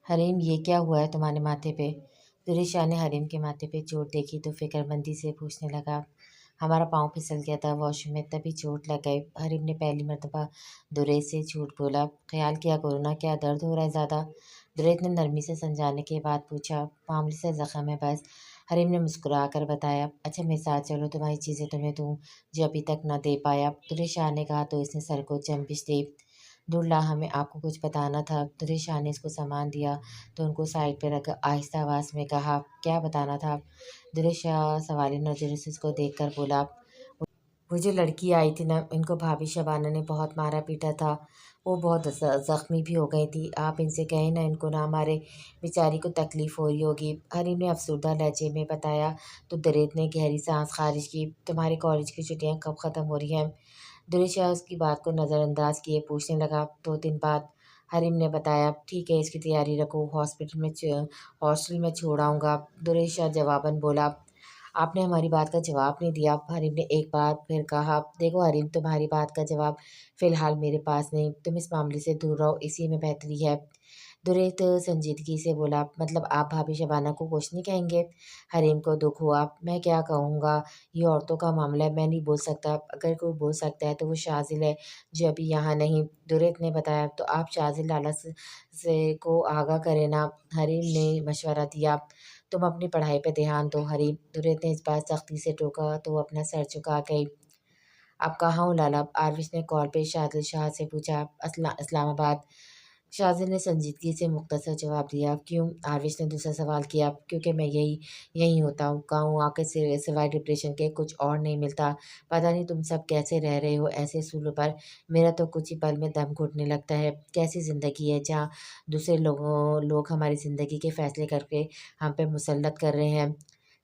حریم یہ کیا ہوا ہے تمہارے ماتھے پہ؟ دریش شاہ نے حریم کے ماتھے پہ چوٹ دیکھی تو فکر مندی سے پوچھنے لگا۔ ہمارا پاؤں پھسل گیا تھا واش روم میں، تبھی چوٹ لگ گئی۔ حریم نے پہلی مرتبہ دریش سے جھوٹ بولا۔ خیال کیا کرو نا، کیا درد ہو رہا ہے زیادہ؟ دریش نے نرمی سے سمجھانے کے بعد پوچھا۔ معمولی سے زخم ہے بس، حریم نے مسکرا کر بتایا۔ اچھا میرے ساتھ چلو، تمہاری چیزیں تمہیں دوں جو ابھی تک نہ دے پایا، دریش شاہ نے کہا تو اس نے سر کو چنبش دی۔ دور لا، ہمیں آپ کو کچھ بتانا تھا۔ دریش شاہ نے اس کو سامان دیا تو ان کو سائڈ پہ رکھ آہستہ آواز میں کہا۔ کیا بتانا تھا؟ دریش شاہ سوالی نظروں سے اس کو دیکھ کر بولا۔ وہ جو لڑکی آئی تھی نا، ان کو بھابھی شبانہ نے بہت مارا پیٹا تھا، وہ بہت زخمی بھی ہو گئی تھی۔ آپ ان سے کہیں نا، ان کو نہ مارے، بیچاری کو تکلیف ہو رہی ہوگی، حریم نے افسردہ لہجے میں بتایا تو دریش نے گہری سانس خارج کی۔ تمہارے کالج کی چھٹیاں کب ختم ہو رہی ہیں؟ دریش شاہ اس کی بات کو نظر انداز کیے پوچھنے لگا۔ 2 دن بعد، حریم نے بتایا۔ ٹھیک ہے، اس کی تیاری رکھو، ہاسٹل میں چھوڑ آؤں گا، دریش شاہ جواباً بولا۔ آپ نے ہماری بات کا جواب نہیں دیا، حریم نے ایک بار پھر کہا۔ دیکھو حریم، تمہاری بات کا جواب فی الحال میرے پاس نہیں، تم اس معاملے سے دور رہو، اسی میں بہتری ہے۔ دریش سنجیدگی سے بولا۔ مطلب آپ بھابھی شبانہ کو کچھ نہیں کہیں گے؟ حریم کو دکھ ہوا۔ میں کیا کہوں گا، یہ عورتوں کا معاملہ ہے، میں نہیں بول سکتا، اگر کوئی بول سکتا ہے تو وہ شاذل ہے جو ابھی یہاں نہیں، دریش نے بتایا۔ تو آپ شاذل لالا سے کو آگاہ کریں نا، حریم نے مشورہ دیا۔ تم اپنی پڑھائی پہ دھیان دو حریم، دریش نے اس بار سختی سے ٹوکا تو وہ اپنا سر جھکا گئی۔ اب کہاں ہو لالا؟ آروش نے کال پہ شاذل شاہ سے پوچھا۔ اسلام آباد، شاذل نے سنجیدگی سے مختصر جواب دیا۔ کیوں؟ آروش نے دوسرا سوال کیا۔ کیونکہ میں یہی ہوتا ہوں، گاؤں آ کے سوائے ڈپریشن کے کچھ اور نہیں ملتا۔ پتہ نہیں تم سب کیسے رہ رہے ہو ایسے اصولوں پر، میرا تو کچھ ہی پل میں دم گھٹنے لگتا ہے۔ کیسی زندگی ہے جہاں دوسرے لوگ ہماری زندگی کے فیصلے کر کے ہم پہ مسلط کر رہے ہیں۔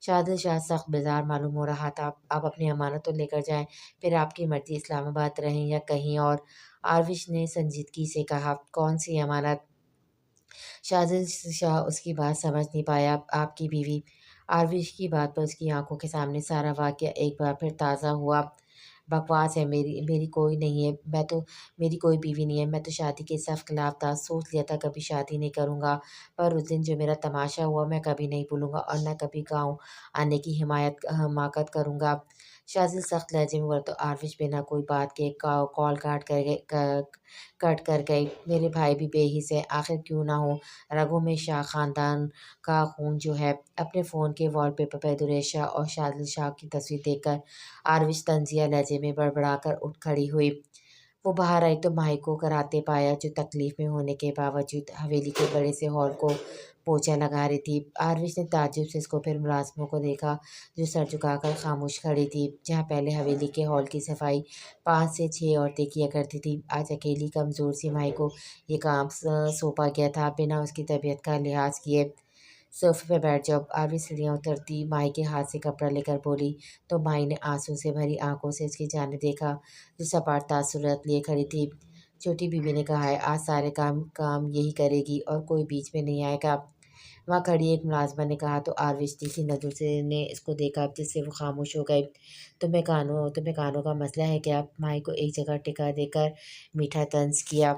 شاذل شاہ سخت بیزار معلوم ہو رہا تھا۔ آپ اپنی امانت تو لے کر جائیں، پھر آپ کی مرضی، اسلام آباد رہیں یا کہیں اور، آروش نے سنجیدگی سے کہا۔ کون سی امانت؟ شاذل شاہ اس کی بات سمجھ نہیں پایا۔ آپ کی بیوی؟ آروش کی بات پر اس کی آنکھوں کے سامنے سارا واقعہ ایک بار پھر تازہ ہوا۔ بکواس ہے، میری کوئی نہیں ہے، میری کوئی بیوی نہیں ہے، میں تو شادی کے سخت خلاف تھا، سوچ لیا تھا کبھی شادی نہیں کروں گا، پر اس دن جو میرا تماشا ہوا میں کبھی نہیں بھولوں گا اور نہ کبھی گاؤں آنے کی حماقت کروں گا۔ شاذل سخت لہجے میں بولا تو آروش بنا کوئی بات کے کال کٹ کر گئی۔ میرے بھائی بھی بے حس ہے، آخر کیوں نہ ہو، رگوں میں شاہ خاندان کا خون جو ہے۔ اپنے فون کے وال پیپر پہ دریش شاہ اور شاذل شاہ کی تصویر دیکھ کر آروش طنزیہ لہجے میں بڑبڑا کر اٹھ کھڑی ہوئی۔ وہ باہر آئی تو ماہی کو کراتے پایا جو تکلیف میں ہونے کے باوجود حویلی کے بڑے سے ہال کو پوچھا لگا رہی تھی۔ آروش نے تعجب سے اس کو پھر ملازموں کو دیکھا جو سر جھکا کر خاموش کھڑی تھی۔ جہاں پہلے حویلی کے ہال کی صفائی 5 سے 6 عورتیں کیا کرتی تھیں، آج اکیلی کمزور سی ماہی کو یہ کام سونپا گیا تھا بنا اس کی طبیعت کا لحاظ کیے۔ صوفے پہ بیٹھ جاؤ، آروش سیڑھیاں اترتی ماہی کے ہاتھ سے کپڑا لے کر بولی تو ماہی نے آنسو سے بھری آنکھوں سے اس کی جانب دیکھا جو سپاٹ تاثرات لیے کھڑی تھی۔ چھوٹی بیوی نے کہا ہے آج سارے کام یہی کرے گی اور کوئی بیچ میں نہیں آئے گا، وہاں کھڑی ایک ملازمہ نے کہا تو آروش تیکھی نظروں سے نے اس کو دیکھا جس سے وہ خاموش ہو گئی۔ تمہیں کانوں کا مسئلہ ہے کیا؟ ماہی کو ایک جگہ ٹکا دے کر میٹھا طنز کیا۔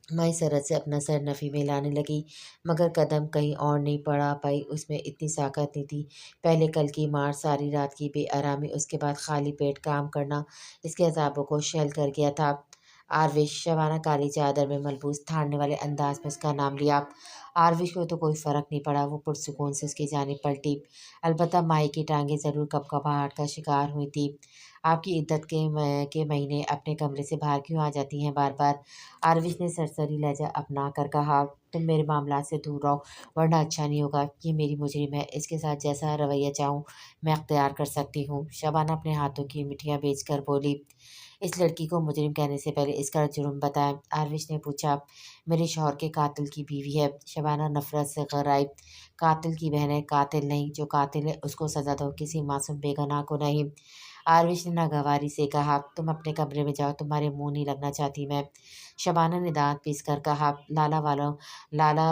ماہی سرحد سے اپنا سر نفی میں لانے لگی مگر قدم کہیں اور نہیں پڑا پائی، اس میں اتنی طاقت نہیں تھی۔ پہلے کل کی مار، ساری رات کی بے آرامی، اس کے بعد خالی پیٹ کام کرنا اس کے اعصابوں کو شل کر گیا تھا۔ آروش، شبانہ کالی چادر میں ملبوس تھاڑنے والے انداز میں اس کا نام لیا۔ آروش کو تو کوئی فرق نہیں پڑا، وہ پرسکون سے اس کی جانب پلٹی۔ البتہ ماہی کی ٹانگیں ضرور کپکپاہٹ کا شکار ہوئی تھیں۔ آپ کی عدت کے مہینے اپنے کمرے سے باہر کیوں آ جاتی ہیں بار بار؟ آروش نے سرسری لہجہ اپنا کر کہا۔ تم میرے معاملات سے دور رہو ورنہ اچھا نہیں ہوگا، یہ میری مجرم ہے، اس کے ساتھ جیسا رویہ چاہوں میں اختیار کر سکتی ہوں، شبانہ اپنے ہاتھوں کی مٹھیاں بیچ کر بولی۔ اس لڑکی کو مجرم کہنے سے پہلے اس کا جرم بتائیں، آروش نے پوچھا۔ میرے شوہر کے قاتل کی بیوی ہے، شبانہ نفرت سے غرائب۔ قاتل کی بہن ہے، قاتل نہیں، جو قاتل ہے اس کو سزا دو، کسی معصوم بے گناہ کو نہیں۔ آروش نے ناگواری سے کہا۔ تم اپنے کمرے میں جاؤ، تمہارے منہ نہیں لگنا چاہتی میں، شبانہ نے دانت پیس کر کہا۔ لالا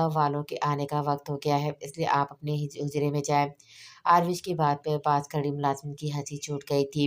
والوں کے آنے کا وقت ہو گیا ہے، اس لیے آپ اپنے حجرے میں جائیں۔ آروش کی بات پہ پاس کھڑی ملازمن کی ہنسی چھوٹ گئی تھی۔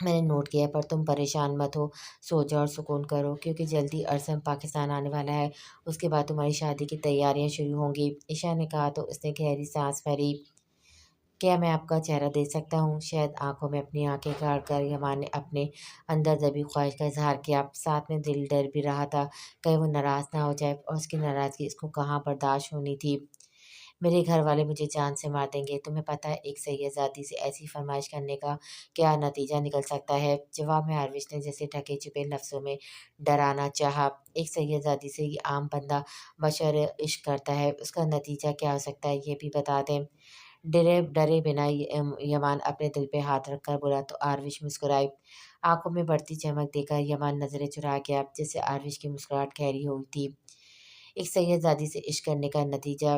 میں نے نوٹ کیا ہے، پر تم پریشان مت ہو، سو جاؤ اور سکون کرو، کیونکہ جلدی عرصم پاکستان آنے والا ہے۔ اس کے بعد تمہاری شادی کی تیاریاں شروع ہوں گی۔ عشا نے کہا تو اس نے گہری سانس بھری۔ کیا میں آپ کا چہرہ دیکھ سکتا ہوں؟ شاید آنکھوں میں اپنی آنکھیں گاڑ کر یمان نے اپنے اندر دبی خواہش کا اظہار کیا۔ ساتھ میں دل ڈر بھی رہا تھا کہیں وہ ناراض نہ ہو جائے، اور اس کی ناراضگی اس کو کہاں برداشت ہونی تھی۔ میرے گھر والے مجھے جان سے مار دیں گے، تمہیں پتہ ہے ایک سید زادی سے ایسی فرمائش کرنے کا کیا نتیجہ نکل سکتا ہے؟ جواب میں آروش نے جیسے ڈھکے چھپے لفظوں میں ڈرانا چاہا۔ ایک سید زادی سے یہ عام بندہ بشر عشق کرتا ہے، اس کا نتیجہ کیا ہو سکتا ہے یہ بھی بتا دیں۔ ڈرے بنا یمان اپنے دل پہ ہاتھ رکھ کر بولا تو آروش مسکرائی۔ آنکھوں میں بڑھتی چمک دے کر یمان نظریں چرا گیا، جس سے آروش کی مسکراہٹ گہری ہوئی تھی۔ ایک سید زادی سے عشق کرنے کا نتیجہ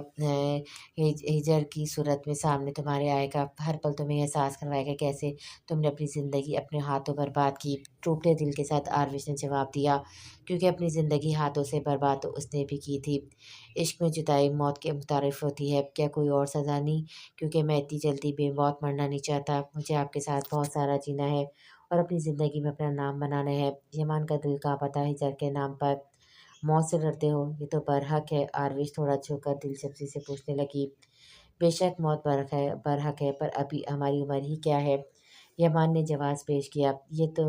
ہجر کی صورت میں سامنے تمہارے آئے گا۔ ہر پل تمہیں احساس کروائے گا کیسے تم نے اپنی زندگی اپنے ہاتھوں برباد کی۔ ٹوٹے دل کے ساتھ آروش نے جواب دیا، کیونکہ اپنی زندگی ہاتھوں سے برباد تو اس نے بھی کی تھی۔ عشق میں جدائی موت کے مترادف ہوتی ہے، کیا کوئی اور سزا نہیں؟ کیونکہ میں اتنی جلدی بے موت مرنا نہیں چاہتا، مجھے آپ کے ساتھ بہت سارا جینا ہے اور اپنی زندگی میں اپنا نام بنانا ہے۔ یمان کا دل کانپا تھا ہجر کے نام پر۔ موت سے ڈرتے ہو؟ یہ تو برحق ہے، آروش تھوڑا جھک کر دلچسپی سے پوچھنے لگی۔ بے شک موت برحق ہے، پر ابھی ہماری عمر ہی کیا ہے؟ یمان نے جواز پیش کیا۔ یہ تو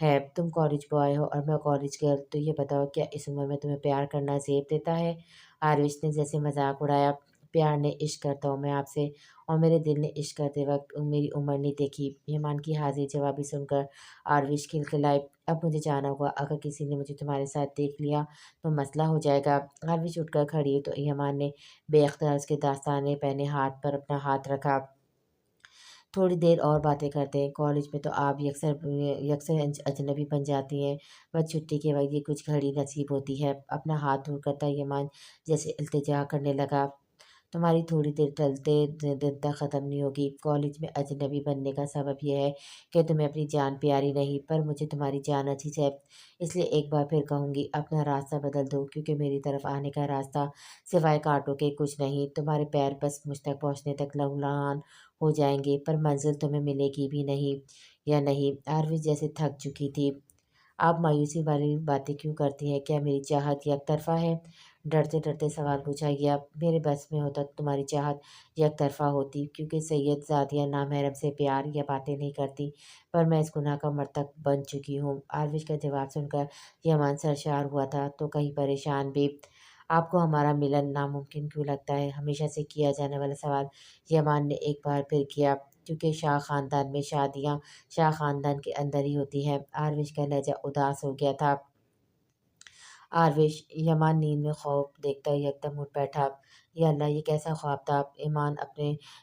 ہے، تم کالج بوائے ہو اور میں کالج گرل، تو یہ بتاؤ کیا اس عمر میں تمہیں پیار کرنا زیب دیتا ہے؟ آروش نے جیسے مذاق اڑایا۔ پیار نے عشق کرتا ہوں میں آپ سے، اور میرے دل نے عشق کرتے وقت میری عمر نہیں دیکھی۔ یمان کی حاضر جوابی سن کر آروش کھلکھلائے۔ اب مجھے جانا ہوگا، اگر کسی نے مجھے تمہارے ساتھ دیکھ لیا تو مسئلہ ہو جائے گا۔ آروش اٹھ کر کھڑی ہوئی تو یمان نے بے اختیار اس کے داستانے پہنے ہاتھ پر اپنا ہاتھ رکھا۔ تھوڑی دیر اور باتیں کرتے ہیں، کالج میں تو آپ یکسر اجنبی بن جاتی ہیں، بس چھٹی کے وقت یہ کچھ گھڑی نصیب ہوتی ہے۔ اپنا ہاتھ دور کرتا یمان جیسے التجا کرنے لگا۔ تمہاری تھوڑی دیر ٹلتے دن تک ختم نہیں ہوگی۔ کالج میں اجنبی بننے کا سبب یہ ہے کہ تمہیں اپنی جان پیاری نہیں، پر مجھے تمہاری جان عزیز ہے، اس لیے ایک بار پھر کہوں گی اپنا راستہ بدل دو، کیونکہ میری طرف آنے کا راستہ سوائے کانٹوں کے کچھ نہیں۔ تمہارے پیر بس مجھ تک پہنچنے تک لہولہان ہو جائیں گے، پر منزل تمہیں ملے گی بھی نہیں یا نہیں؟ آروش جیسے تھک چکی تھی۔ آپ مایوسی والی باتیں کیوں کرتی ہیں؟ کیا میری چاہت یک طرفہ ہے؟ ڈرتے ڈرتے سوال پوچھا گیا۔ میرے بس میں ہوتا تو تمہاری چاہت یک طرفہ ہوتی، کیونکہ سید زادیاں نامحرم سے پیار یا باتیں نہیں کرتی، پر میں اس گناہ کا مرتکب بن چکی ہوں۔ آروش کا جواب سن کر یمان سرشار ہوا تھا تو کہیں پریشان بھی۔ آپ کو ہمارا ملن ناممکن کیوں لگتا ہے؟ ہمیشہ سے کیا جانے والا سوال یمان نے ایک بار پھر کیا۔ کیونکہ شاہ خاندان میں شادیاں شاہ خاندان کے اندر ہی ہوتی ہیں۔ آروش کا لہجہ اداس ہو گیا تھا۔ آروش، یمان نیند میں خواب دیکھتا یکدم اٹھ بیٹھا۔ یا اللہ، یہ کیسا خواب تھا؟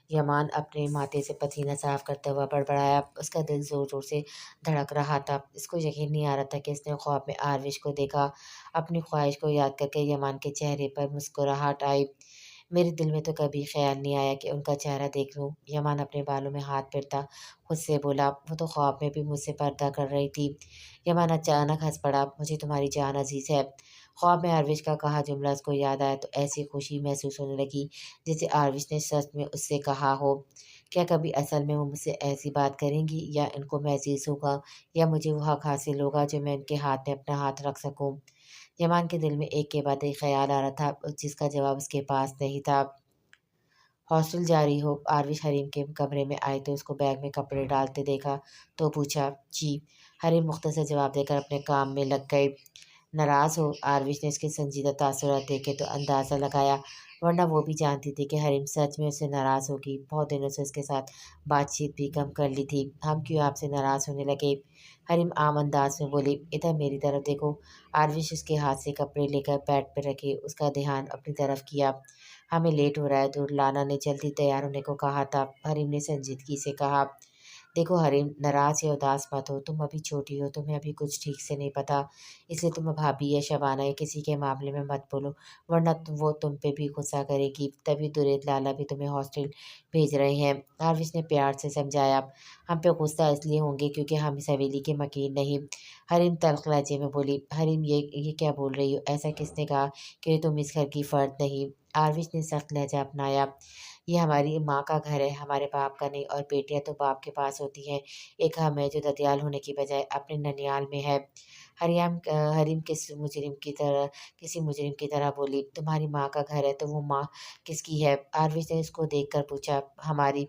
یمان اپنے ماتھے سے پسینہ صاف کرتا ہوا بڑبڑایا۔ اس کا دل زور زور سے دھڑک رہا تھا، اس کو یقین نہیں آ رہا تھا کہ اس نے خواب میں آروش کو دیکھا۔ اپنی خواہش کو یاد کر کے یمان کے چہرے پر مسکراہٹ آئی۔ میرے دل میں تو کبھی خیال نہیں آیا کہ ان کا چہرہ دیکھ لوں۔ یمان اپنے بالوں میں ہاتھ پھرتا خود سے بولا، وہ تو خواب میں بھی مجھ سے پردہ کر رہی تھی۔ یمان اچانک ہنس پڑا، مجھے تمہاری جان عزیز ہے۔ خواب میں آروش کا کہا جملہ اس کو یاد آیا تو ایسی خوشی محسوس ہونے لگی جیسے آروش نے سچ میں اس سے کہا ہو۔ کیا کبھی اصل میں وہ مجھ سے ایسی بات کریں گی، یا ان کو میں عزیز ہوگا، یا مجھے وہ حق حاصل ہوگا جو میں ان کے ہاتھ میں اپنا ہاتھ رکھ سکوں؟ یمان کے دل میں ایک کے بعد ایک خیال آ رہا تھا، جس کا جواب اس کے پاس نہیں تھا۔ ہاسٹل جاری ہو؟ آروش حریم کے کمرے میں آئے تو اس کو بیگ میں کپڑے ڈالتے دیکھا تو پوچھا، جی۔ حریم مختصر جواب دے کر اپنے کام میں لگ گئی۔ ناراض ہو؟ آروش نے اس کے سنجیدہ تاثرات دیکھے تو اندازہ لگایا، ورنہ وہ بھی جانتی تھی کہ حریم سچ میں اس سے ناراض ہوگی۔ بہت دنوں سے اس کے ساتھ بات چیت بھی کم کر لی تھی۔ ہم کیوں آپ سے ناراض ہونے لگے؟ حریم عام انداز میں بولی، ادھر میری طرف دیکھو۔ آروش اس کے ہاتھ سے کپڑے لے کر بیڈ پہ رکھے اس کا دھیان اپنی طرف کیا۔ ہمیں لیٹ ہو رہا ہے، دور لانا نے جلدی تیار ہونے کو کہا تھا۔ حریم نے سنجیدگی سے کہا، دیکھو حریم، ناراض یا اداس مت ہو، تم ابھی چھوٹی ہو، تمہیں ابھی کچھ ٹھیک سے نہیں پتا، اس لیے تم بھابھی یا شبانہ یا کسی کے معاملے میں مت بولو، ورنہ وہ تم پہ بھی غصہ کرے گی۔ تبھی درید لالا بھی تمہیں ہاسٹل بھیج رہے ہیں۔ آروش نے پیار سے سمجھایا، ہم پہ غصہ اس لیے ہوں گے کیونکہ ہم اس حویلی کے مکین نہیں۔ حریم تلخ لہجے میں بولی، حریم یہ کیا بول رہی ہو؟ ایسا کس نے کہا کہ تم اس گھر کی فرد نہیں؟ آروش نے سخت لہجہ اپنایا، یہ ہماری ماں کا گھر ہے، ہمارے باپ کا نہیں، اور بیٹیاں تو باپ کے پاس ہوتی ہیں، ایک ہم ہے جو ددیال ہونے کی بجائے اپنے ننیال میں ہے۔ حریم کسی مجرم کی طرح بولی، تمہاری ماں کا گھر ہے تو وہ ماں کس کی ہے؟ آروش نے اس کو دیکھ کر پوچھا۔ ہماری۔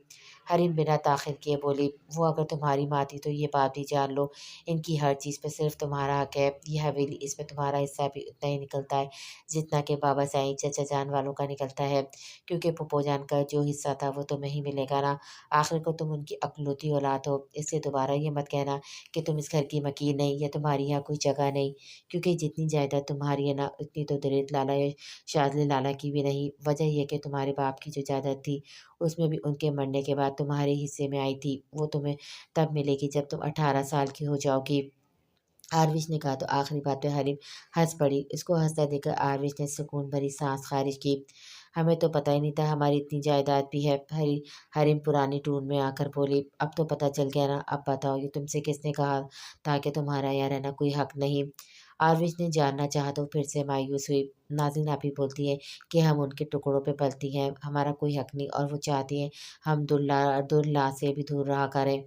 حریم بنا تاخیر کیے بولی، وہ اگر تمہاری ماں تھی تو یہ بات بھی جان لو، ان کی ہر چیز پہ صرف تمہارا حق ہے، یہ حویلی، اس میں تمہارا حصہ بھی اتنا ہی نکلتا ہے جتنا کہ بابا سائیں چچا جان والوں کا نکلتا ہے، کیونکہ پھپھو جان کا جو حصہ تھا وہ تمہیں ہی ملے گا نا، آخر کو تم ان کی اکلوتی اولاد ہو، اس سے دوبارہ یہ مت کہنا کہ تم اس گھر کی مکین نہیں یا تمہاری یہاں کوئی جگہ نہیں، کیونکہ جتنی جائیداد تمہاری ہے نا اتنی تو دریت لالا یا شاذلی لالا کی بھی نہیں، وجہ یہ کہ تمہارے باپ کی جو جائیداد تھی اس میں بھی ان کے مرنے کے بعد تمہارے حصے میں آئی تھی، وہ تمہیں تب ملے گی جب تم 18 سال کی ہو جاؤ گی۔ آروش نے کہا تو آخری بات پہ حریم ہنس پڑی، اس کو ہنستا دیکھ کر آروش نے سکون بھری سانس خارج کی۔ ہمیں تو پتہ ہی نہیں تھا ہماری اتنی جائیداد بھی ہے، حریم پرانی ٹون میں آ کر بولی، اب تو پتہ چل گیا نا، اب بتاؤ یہ تم سے کس نے کہا تھا کہ تمہارا یہاں رہنا کوئی حق نہیں؟ آروش نے جاننا چاہا تو پھر سے مایوس ہوئی۔ ناظرین آپ ہی بولتی ہیں کہ ہم ان کے ٹکڑوں پہ پلتی ہیں، ہمارا کوئی حق نہیں، اور وہ چاہتی ہیں ہم دلہ سے بھی دور رہا کریں۔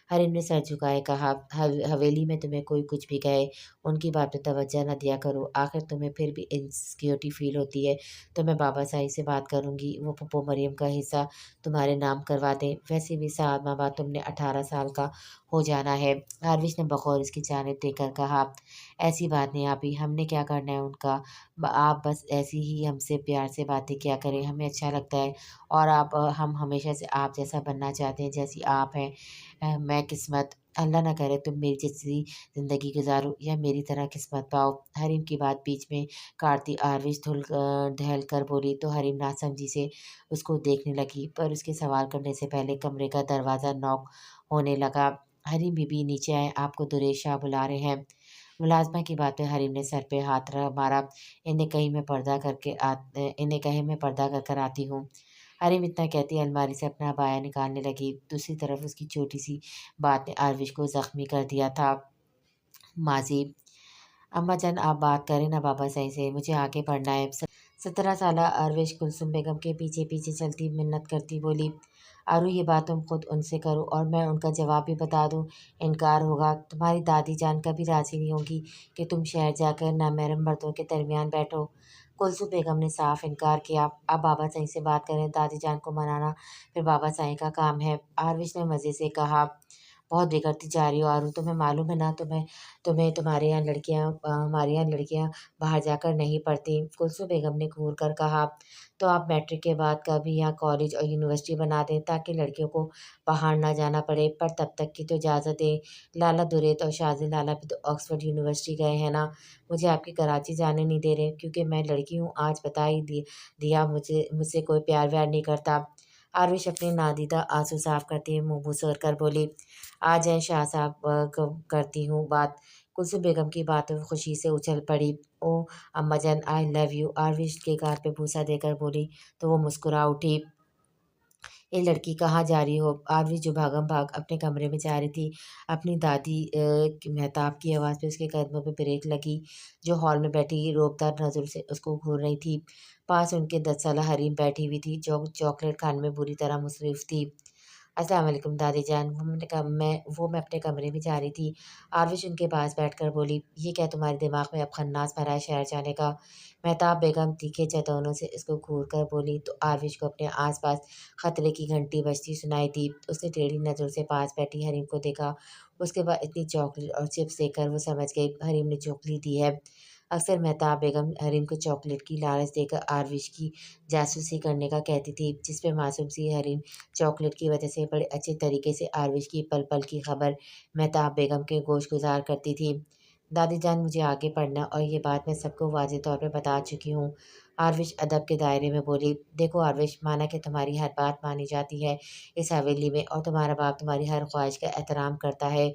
حریم نے سر جھکائے کہا، حویلی میں تمہیں کوئی کچھ بھی کہے ان کی بات پہ توجہ نہ دیا کرو، آخر تمہیں پھر بھی انسیکیورٹی فیل ہوتی ہے تو میں بابا صاحب سے بات کروں گی، وہ پھپھو مریم کا حصہ تمہارے نام کروا دیں، ویسے بھی 7 ماہ بعد تم نے 18 سال کا ہو جانا ہے۔ آروش نے بغور اس کی جانب دیکھ کر کہا، ایسی بات نہیں آپی، ہم نے کیا کرنا ہے ان کا، آپ بس ایسی ہی ہم سے پیار سے باتیں کیا کریں، ہمیں اچھا لگتا ہے، اور ہم ہمیشہ سے آپ جیسا بننا چاہتے ہیں جیسی آپ ہیں۔ میں قسمت، اللہ نہ کرے تم میری جیسی زندگی گزارو یا میری طرح قسمت پاؤ۔ حریم کی بات بیچ میں کاٹتی آروش دھل کر بولی تو حریم ناسمجھی سے اس کو دیکھنے لگی، پر اس کے سوال کرنے سے پہلے کمرے کا دروازہ نوک ہونے لگا۔ حریم بی بی نیچے آئے، آپ کو دریش شاہ بلا رہے ہیں۔ ملازمہ کی بات پہ حریم نے سر پہ ہاتھ مارا، انہیں کہیں میں پردہ کر کر آتی ہوں۔ حریم اتنا کہتی الماری سے اپنا عبایا نکالنے لگی، دوسری طرف اس کی چھوٹی سی بات نے آروش کو زخمی کر دیا تھا۔ ماضی۔ اماں جان آپ بات کریں نا بابا صحیح سے، مجھے آگے پڑھنا ہے۔ 17 سالہ آروش کلثوم بیگم کے پیچھے پیچھے چلتی منت کرتی بولی، آرو یہ بات تم خود ان سے کرو اور میں ان کا جواب بھی بتا دوں، انکار ہوگا، تمہاری دادی جان کبھی راضی نہیں ہوگی کہ تم شہر جا کر نامحرم مردوں کے درمیان بیٹھو۔ کلثوم بیگم نے صاف انکار کیا، آپ بابا صحیح سے بات کریں، دادی جان کو منانا پھر بابا صحیح کا کام ہے۔ آروش نے مزے سے کہا، بہت بگڑتی جا رہی ہو آرو، تمہیں معلوم ہے نا، تمہیں ہمارے یہاں لڑکیاں باہر جا کر نہیں پڑھتی۔ کلثوم بیگم نے گھور کر کہا، تو آپ میٹرک کے بعد کا بھی یہاں کالج اور یونیورسٹی بنا دیں تاکہ لڑکیوں کو باہر نہ جانا پڑے، پر تب تک کی تو اجازت دیں، لالا دریت اور شاذلی لالا بھی تو آکسفورڈ یونیورسٹی گئے ہیں نا، مجھے آپ کی کراچی جانے نہیں دے رہے کیونکہ میں لڑکی ہوں، آج بتا ہی دیا مجھ سے کوئی پیار ویار نہیں کرتا۔ آروش اپنے نادیدہ آنسو صاف کرتی منہ بھسور کر بولی، آ جائیں شاہ صاحب، کرتی ہوں بات۔ کلثوم بیگم کی باتوں خوشی سے اچھل پڑی، او اماں جان آئی لو یو، آروش کے گال پہ بوسہ دے کر بولی تو وہ مسکرا اٹھی۔ یہ لڑکی کہاں جا رہی ہو؟ آروش جو بھاگم بھاگ اپنے کمرے میں جا رہی تھی، اپنی دادی مہتاب کی آواز پہ اس کے قدموں پہ بریک لگی، جو ہال میں بیٹھی روبدار نظر سے اس کو گھور رہی تھی۔ پاس ان کے 10 سالہ حریم بیٹھی ہوئی تھی جو چاکلیٹ کھانے میں بری طرح مصروف تھی۔ السلام علیکم دادی جان، میں اپنے کمرے میں جا رہی تھی۔ آروش ان کے پاس بیٹھ کر بولی، یہ کیا تمہارے دماغ میں اب خناس بھرا ہے شہر جانے کا؟ مہتاب بیگم تیکھے چتونوں سے اس کو گھور کر بولی تو آروش کو اپنے آس پاس خطرے کی گھنٹی بجتی سنائی دی۔ اس نے ٹیڑھی نظر سے پاس بیٹھی حریم کو دیکھا، اس کے بعد اتنی چاکلیٹ اور چپس دیکھ کر وہ سمجھ گئی حریم نے چوکلی دی ہے۔ اکثر مہتاب بیگم حریم کو چاکلیٹ کی لالچ دے کر آروش کی جاسوسی کرنے کا کہتی تھی، جس پہ معصوم سی حریم چاکلیٹ کی وجہ سے بڑے اچھے طریقے سے آروش کی پل پل کی خبر مہتاب بیگم کے گوش گزار کرتی تھی۔ دادی جان مجھے آگے پڑھنا اور یہ بات میں سب کو واضح طور پہ بتا چکی ہوں۔ آروش ادب کے دائرے میں بولی، دیکھو آروش، مانا کہ تمہاری ہر بات مانی جاتی ہے اس حویلی میں اور تمہارا باپ تمہاری ہر خواہش کا احترام کرتا ہے،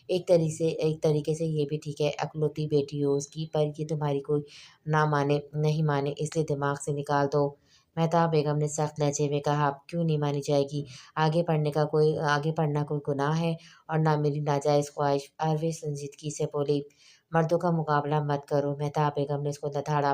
ایک طریقے سے یہ بھی ٹھیک ہے، اکلوتی بیٹی ہو اس کی، پر یہ تمہاری کوئی نہیں مانے اس لیے دماغ سے نکال دو۔ مہتاب بیگم نے سخت لہجے میں کہا، کیوں نہیں مانی جائے گی؟ آگے پڑھنا کوئی گناہ ہے اور نہ میری ناجائز خواہش۔ آروش سنجیدگی سے بولی، مردوں کا مقابلہ مت کرو، مہتاب بیگم نے اس کو دھاڑا۔